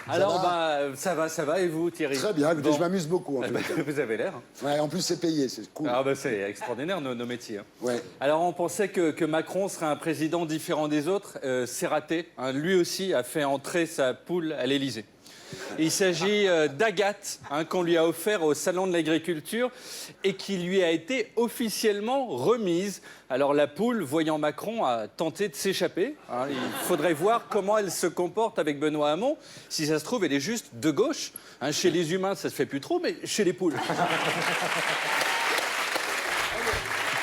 Alors, ça va, et vous, Thierry? Très bien, écoutez, Bon. je m'amuse beaucoup. En tout cas. Vous avez l'air. Ouais, en plus, c'est payé, c'est cool. Ah c'est extraordinaire, nos métiers. Hein. Ouais. Alors, on pensait que Macron serait un président différent des autres. C'est raté. Hein. Lui aussi a fait entrer sa poule à l'Élysée. Il s'agit d'Agathe, qu'on lui a offert au Salon de l'Agriculture et qui lui a été officiellement remise. Alors la poule, voyant Macron, a tenté de s'échapper. Hein. Il faudrait voir comment elle se comporte avec Benoît Hamon. Si ça se trouve, elle est juste de gauche. Hein, chez les humains, ça se fait plus trop, mais chez les poules.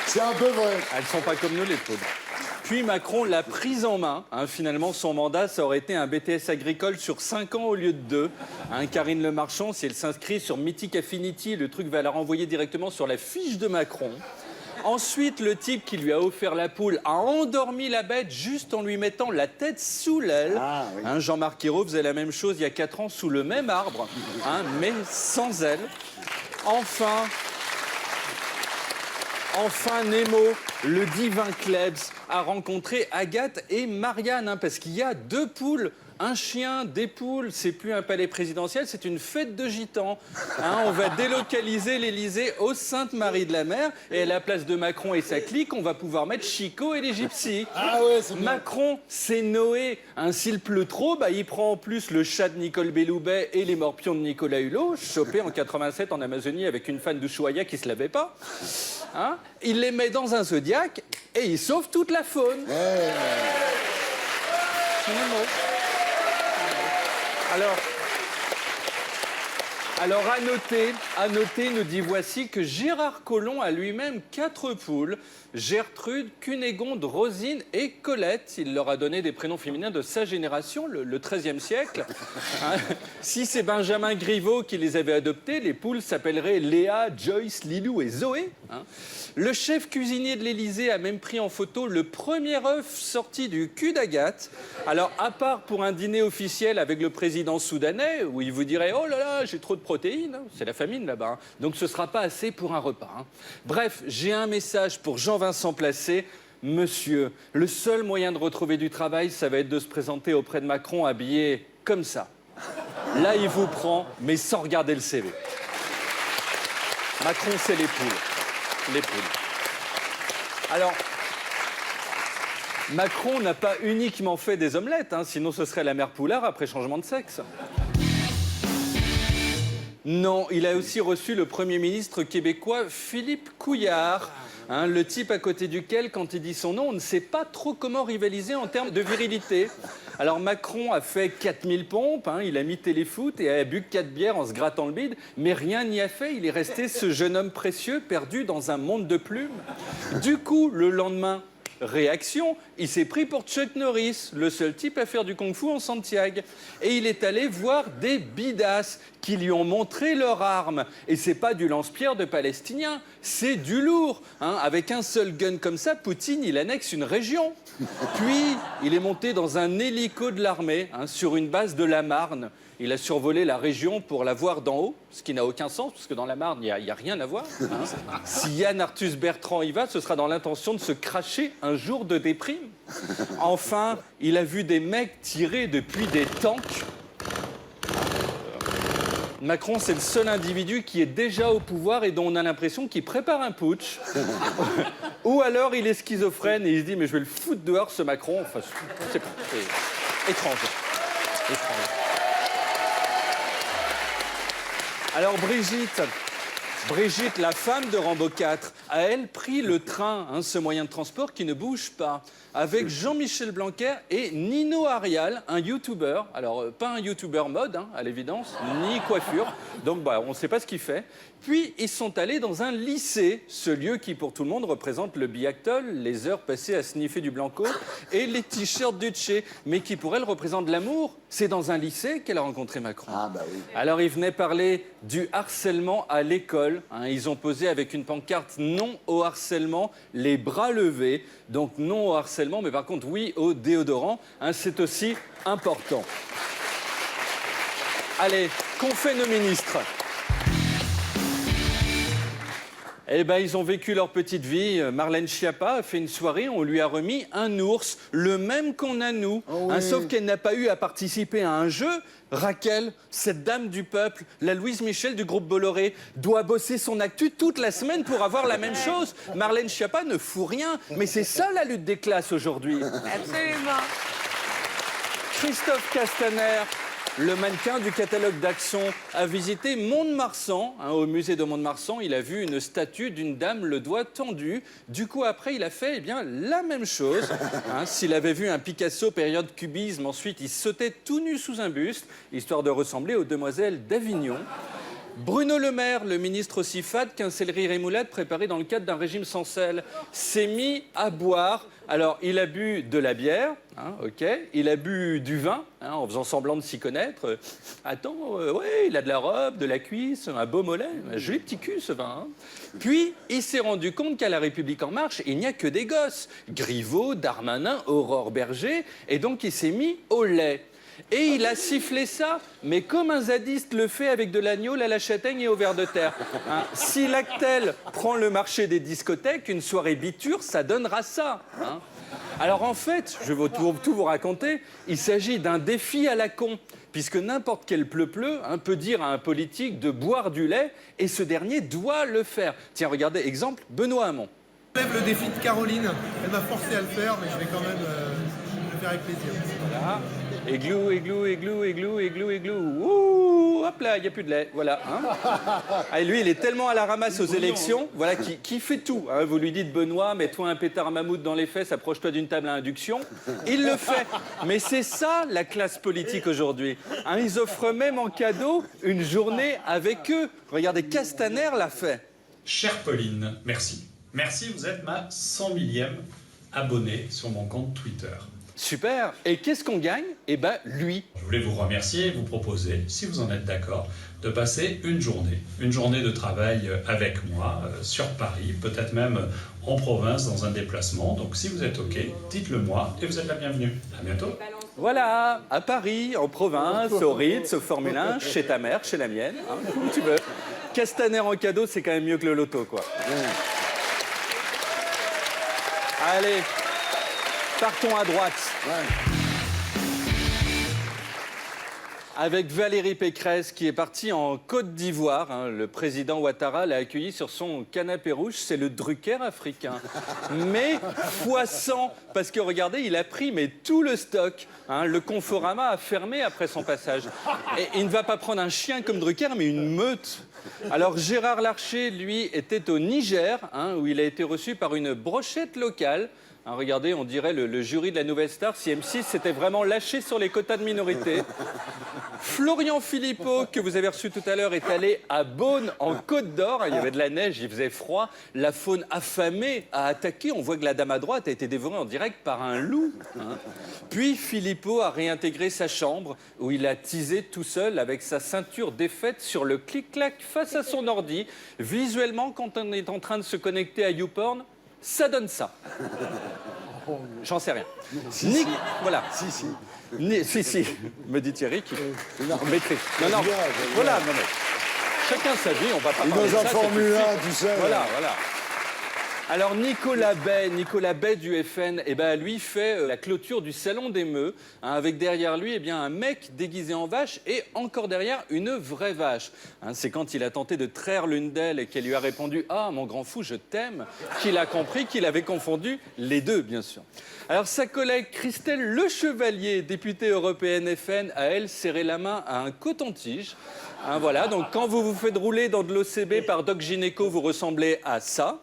C'est un peu vrai. Elles sont pas comme nous, les poules. Puis Macron l'a prise en main. Hein. Finalement, son mandat, ça aurait été un BTS agricole sur 5 ans au lieu de 2. Hein, Karine Le Marchand, si elle s'inscrit sur Mythic Affinity, le truc va la renvoyer directement sur la fiche de Macron. Ensuite, le type qui lui a offert la poule a endormi la bête juste en lui mettant la tête sous l'aile. Ah, oui. Hein, Jean-Marc Ayrault faisait la même chose il y a 4 ans sous le même arbre, mais sans aile. Enfin, Nemo, le divin Klebs, a rencontré Agathe et Marianne, parce qu'il y a 2 poules. Un chien, des poules, c'est plus un palais présidentiel, c'est une fête de gitans. On va délocaliser l'Élysée au Sainte-Marie-de-la-Mer et à la place de Macron et sa clique, on va pouvoir mettre Chico et les gypsies. Ah ouais, c'est bien. Macron, c'est Noé. S'il pleut trop, il prend en plus le chat de Nicole Belloubet et les morpions de Nicolas Hulot, chopés en 87 en Amazonie avec une fan d'Ushuaïa qui se lavait pas. Il les met dans un zodiaque et il sauve toute la faune. Ouais. C'est Nemo. Alors à noter, nous dit voici que Gérard Collomb a lui-même 4 poules, Gertrude, Cunégonde, Rosine et Colette. Il leur a donné des prénoms féminins de sa génération, le XIIIe siècle. Si c'est Benjamin Griveaux qui les avait adoptées, les poules s'appelleraient Léa, Joyce, Lilou et Zoé. Le chef cuisinier de l'Élysée a même pris en photo le premier œuf sorti du cul d'Agathe. Alors, à part pour un dîner officiel avec le président soudanais, où il vous dirait « Oh là là, j'ai trop de protéines », c'est la famine là-bas, donc ce ne sera pas assez pour un repas. Bref, j'ai un message pour Jean-Vincent Placé. Monsieur, le seul moyen de retrouver du travail, ça va être de se présenter auprès de Macron habillé comme ça. Là, il vous prend, mais sans regarder le CV. Macron, c'est les poules. Les poules. Alors, Macron n'a pas uniquement fait des omelettes, sinon ce serait la mère Poulard après changement de sexe. Non, il a aussi reçu le Premier ministre québécois Philippe Couillard, le type à côté duquel, quand il dit son nom, on ne sait pas trop comment rivaliser en termes de virilité. Alors Macron a fait 4000 pompes, il a mis téléfoot et a bu 4 bières en se grattant le bide, mais rien n'y a fait, il est resté ce jeune homme précieux perdu dans un monde de plumes. Du coup, le lendemain, réaction, il s'est pris pour Chuck Norris, le seul type à faire du kung-fu en Santiago. Et il est allé voir des bidasses qui lui ont montré leurs armes. Et c'est pas du lance-pierre de Palestiniens, c'est du lourd. Avec un seul gun comme ça, Poutine, il annexe une région. Puis, il est monté dans un hélico de l'armée, sur une base de la Marne. Il a survolé la région pour la voir d'en haut, ce qui n'a aucun sens, parce que dans la Marne, il n'y a rien à voir. Si Yann Arthus Bertrand y va, ce sera dans l'intention de se cracher un jour de déprime. Enfin, il a vu des mecs tirer depuis des tanks. Macron, c'est le seul individu qui est déjà au pouvoir et dont on a l'impression qu'il prépare un putsch. Ou alors, il est schizophrène et il se dit « mais je vais le foutre dehors, ce Macron ». Enfin, je sais pas, c'est étrange. Alors Brigitte, la femme de Rambo 4, a elle pris le train, ce moyen de transport qui ne bouge pas, avec Jean-Michel Blanquer et Nino Arial, un youtubeur. Alors, pas un youtubeur mode, à l'évidence, ni coiffure. Donc, on ne sait pas ce qu'il fait. Puis, ils sont allés dans un lycée, ce lieu qui, pour tout le monde, représente le biactol, les heures passées à sniffer du Blanco et les t-shirts Duce, mais qui, pour elle, représente l'amour. C'est dans un lycée qu'elle a rencontré Macron. Ah, bah oui. Alors, ils venaient parler du harcèlement à l'école. Ils ont posé avec une pancarte « Non au harcèlement », les bras levés. Donc, non au harcèlement, mais par contre, oui au déodorant. C'est aussi important. Allez, qu'ont fait nos ministres ? Eh ben, ils ont vécu leur petite vie. Marlène Schiappa a fait une soirée, on lui a remis un ours, le même qu'on a nous. Oh oui. Sauf qu'elle n'a pas eu à participer à un jeu. Raquel, cette dame du peuple, la Louise Michel du groupe Bolloré, doit bosser son actu toute la semaine pour avoir la même chose. Marlène Schiappa ne fout rien, mais c'est ça la lutte des classes aujourd'hui. Absolument. Christophe Castaner, le mannequin du catalogue d'Axon, a visité Mont-de-Marsan. Au musée de Mont-de-Marsan, il a vu une statue d'une dame le doigt tendu. Du coup, après, il a fait la même chose. S'il avait vu un Picasso période cubisme, ensuite, il sautait tout nu sous un buste, histoire de ressembler aux demoiselles d'Avignon. Bruno Le Maire, le ministre aussi fade qu'un céleri rémoulade préparé dans le cadre d'un régime sans sel, s'est mis à boire. Alors, il a bu de la bière, ok. Il a bu du vin, en faisant semblant de s'y connaître. Ouais, il a de la robe, de la cuisse, un beau mollet, un joli petit cul, ce vin. Puis, il s'est rendu compte qu'à La République En Marche, il n'y a que des gosses. Griveaux, Darmanin, Aurore Berger, et donc il s'est mis au lait. Et il a sifflé ça, mais comme un zadiste le fait avec de l'agneau, à la châtaigne et au ver de terre. Si Lactel prend le marché des discothèques, une soirée biture, ça donnera ça. Alors en fait, je vais tout vous raconter, il s'agit d'un défi à la con, puisque n'importe quel pleu-pleu peut dire à un politique de boire du lait, et ce dernier doit le faire. Tiens, regardez, exemple, Benoît Hamon. Je lève le défi de Caroline, elle m'a forcé à le faire, mais je vais quand même le faire avec plaisir. Voilà. Églou, églou, églou, églou, églou, églou. Ouh, hop là, il n'y a plus de lait. Voilà. Et lui, il est tellement à la ramasse aux élections, voilà, qui fait tout. Vous lui dites, Benoît, mets-toi un pétard mammouth dans les fesses, approche-toi d'une table à induction. Il le fait. Mais c'est ça, la classe politique aujourd'hui. Ils offrent même en cadeau une journée avec eux. Regardez, Castaner l'a fait. Chère Pauline, merci. Merci, vous êtes ma 100 millième abonnée sur mon compte Twitter. Super. Et qu'est-ce qu'on gagne? Eh ben, lui. Je voulais vous remercier et vous proposer, si vous en êtes d'accord, de passer une journée de travail avec moi sur Paris, peut-être même en province dans un déplacement. Donc si vous êtes OK, dites-le moi et vous êtes la bienvenue. À bientôt. Voilà, à Paris, en province, au Ritz, au Formule 1, chez ta mère, chez la mienne, où tu veux. Castaner en cadeau, c'est quand même mieux que le loto, quoi. Allez, partons à droite. Avec Valérie Pécresse qui est partie en Côte d'Ivoire. Le président Ouattara l'a accueilli sur son canapé rouge. C'est le Drucker africain. Mais fois 100, parce que regardez, il a pris tout le stock. Le Conforama a fermé après son passage. Et il ne va pas prendre un chien comme Drucker, mais une meute. Alors Gérard Larcher, lui, était au Niger, où il a été reçu par une brochette locale. Regardez, on dirait le jury de la Nouvelle Star si M6 s'était vraiment lâché sur les quotas de minorité. Florian Philippot, que vous avez reçu tout à l'heure, est allé à Beaune, en Côte d'Or. Il y avait de la neige, il faisait froid. La faune affamée a attaqué. On voit que la dame à droite a été dévorée en direct par un loup. Puis Philippot a réintégré sa chambre, où il a teasé tout seul avec sa ceinture défaite sur le clic-clac face à son ordi. Visuellement, quand on est en train de se connecter à YouPorn, ça donne ça. J'en sais rien. Voilà. Si, me dit Thierry qui maîtrise. Non, voilà, non, mais chacun sa vie, on va pas parler de ça. Dans un Formule 1, tu sais. Voilà. Alors Nicolas Bay du FN, lui fait la clôture du salon des Meux, avec derrière lui un mec déguisé en vache et encore derrière une vraie vache. C'est quand il a tenté de traire l'une d'elles et qu'elle lui a répondu « Ah, mon grand fou, je t'aime » qu'il a compris qu'il avait confondu les deux, bien sûr. Alors sa collègue Christelle Le Chevalier, députée européenne FN, a elle serré la main à un coton-tige. Voilà, donc quand vous vous faites rouler dans de l'OCB par Doc Gynéco, vous ressemblez à ça.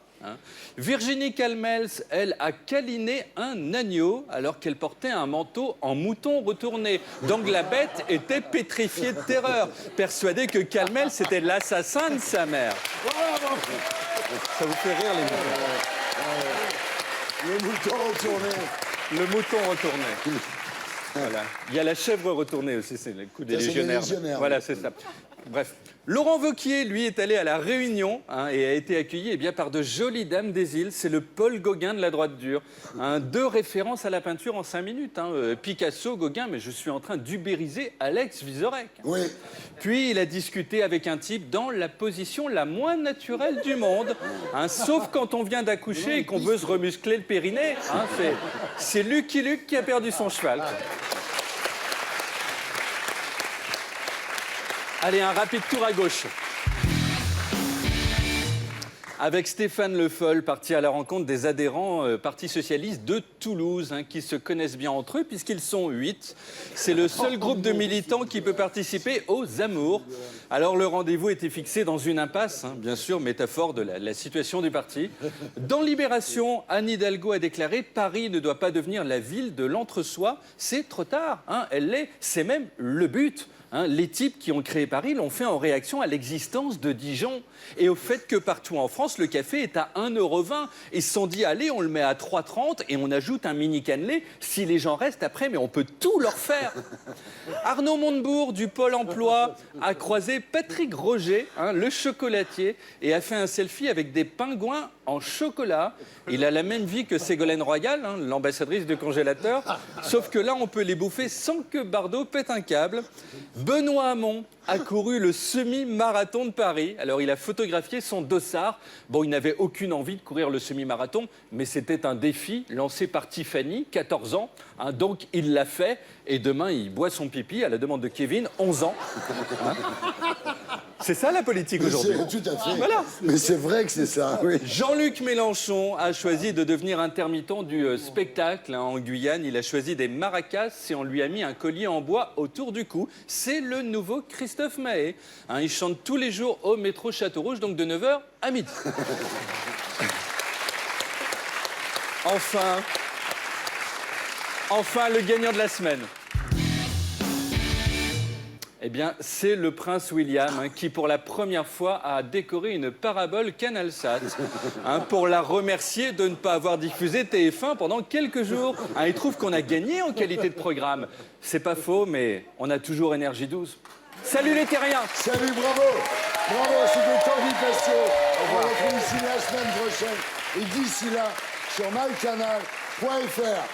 Virginie Calmels, elle, a câliné un agneau alors qu'elle portait un manteau en mouton retourné. Donc la bête était pétrifiée de terreur, persuadée que Calmels était l'assassin de sa mère. Ça vous fait rire, les moutons? Le mouton retourné. Le mouton retourné. Voilà. Il y a la chèvre retournée aussi, c'est le coup des légionnaires. Légionnaires. Voilà, c'est ça. Bref. Laurent Wauquiez, lui, est allé à La Réunion et a été accueilli par de jolies dames des îles. C'est le Paul Gauguin de la droite dure. 2 références à la peinture en 5 minutes. Picasso, Gauguin, mais je suis en train d'ubériser Alex Vizorek. Oui. Puis il a discuté avec un type dans la position la moins naturelle du monde. Sauf quand on vient d'accoucher et qu'on veut se remuscler le périnée. C'est Lucky Luke qui a perdu son cheval. Allez, un rapide tour à gauche. Avec Stéphane Le Foll, parti à la rencontre des adhérents Parti Socialiste de Toulouse, qui se connaissent bien entre eux, puisqu'ils sont 8. C'est le seul groupe de militants qui peut participer aux Amours. Alors, le rendez-vous était fixé dans une impasse, bien sûr, métaphore de la situation du parti. Dans Libération, Anne Hidalgo a déclaré « Paris ne doit pas devenir la ville de l'entre-soi. C'est trop tard. Elle l'est. C'est même le but. » Les types qui ont créé Paris l'ont fait en réaction à l'existence de Dijon et au fait que partout en France, le café est à 1,20 €. Ils se sont dit, allez, on le met à 3,30 € et on ajoute un mini cannelé si les gens restent après, mais on peut tout leur faire. Arnaud Montebourg du Pôle emploi a croisé Patrick Roger, le chocolatier, et a fait un selfie avec des pingouins en chocolat. Il a la même vie que Ségolène Royal, l'ambassadrice du congélateur, sauf que là, on peut les bouffer sans que Bardot pète un câble. Benoît Hamon a couru le semi-marathon de Paris. Alors, il a photographié son dossard. Bon, il n'avait aucune envie de courir le semi-marathon, mais c'était un défi lancé par Tiffany, 14 ans. Donc, il l'a fait. Et demain, il boit son pipi à la demande de Kevin, 11 ans. C'est ça, la politique aujourd'hui. Tout à fait. Voilà. Mais c'est vrai que c'est ça, oui. Jean-Luc Mélenchon a choisi de devenir intermittent du spectacle. En Guyane, il a choisi des maracas et on lui a mis un collier en bois autour du cou. C'est le nouveau Christophe Maé. Il chante tous les jours au métro Château-Rouge, donc de 9h à midi. Enfin, le gagnant de la semaine. C'est le prince William qui, pour la première fois, a décoré une parabole CanalSat pour la remercier de ne pas avoir diffusé TF1 pendant quelques jours. Il trouve qu'on a gagné en qualité de programme. C'est pas faux, mais on a toujours Énergie 12. Salut les terriens! Salut, bravo! Bravo, c'était Tanguy Passion. On va retrouver ici la semaine prochaine. Et d'ici là, sur mycanal.fr.